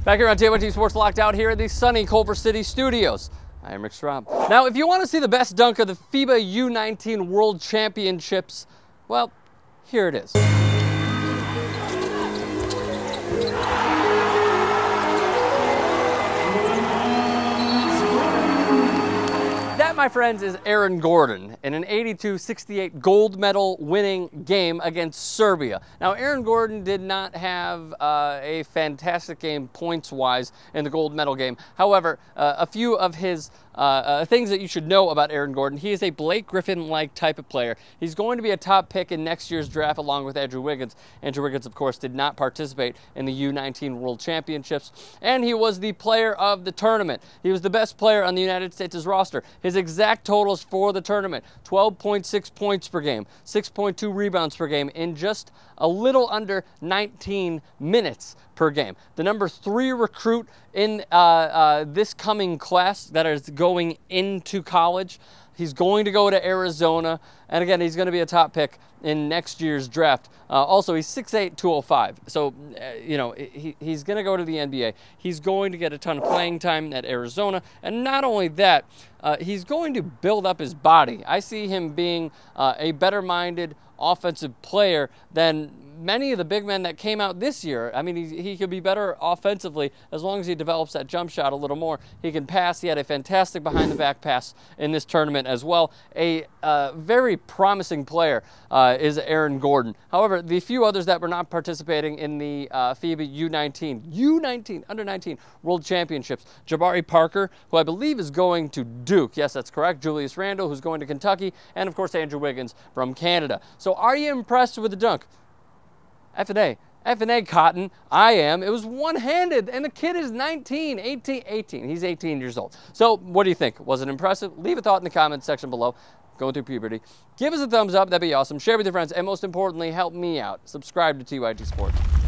Back here on TYTSports Locked Out here at the sunny Culver City studios. I am Mixtape. Now, if you want to see the best dunk of the FIBA U-19 World Championships, well, here it is. That, my friends, is Aaron Gordon in an 82-68 gold medal winning game against Serbia. Now, Aaron Gordon did not have a fantastic game points-wise in the gold medal game. However, a few of his things that you should know about Aaron Gordon: he is a Blake Griffin-like type of player. He's going to be a top pick in next year's draft along with Andrew Wiggins. Andrew Wiggins, of course, did not participate in the U-19 World Championships, and he was the player of the tournament. He was the best player on the United States' roster. His exact totals for the tournament: 12.6 points per game, 6.2 rebounds per game in just a little under 19 minutes per game. The number 3 recruit in this coming class that is going into college. He's going to go to Arizona, and again, he's going to be a top pick in next year's draft. Also, he's 6'8", 205, so you know, he's going to go to the NBA. He's going to get a ton of playing time at Arizona, and not only that, he's going to build up his body. I see him being a better-minded offensive player than many of the big men that came out this year. I mean, he could be better offensively as long as he develops that jump shot a little more. He can pass. He had a fantastic behind-the-back pass in this tournament as well. A very promising player is Aaron Gordon. However, the few others that were not participating in the FIBA U-19 under-19 World Championships: Jabari Parker, who I believe is going to Duke. Yes, that's correct. Julius Randle, who's going to Kentucky, and of course Andrew Wiggins from Canada. So, are you impressed with the dunk? F&A, Cotton. I am. It was one-handed, and the kid is 18. He's 18 years old. So, what do you think? Was it impressive? Leave a thought in the comments section below. Going through puberty. Give us a thumbs up. That'd be awesome. Share with your friends, and most importantly, help me out. Subscribe to TYTSports.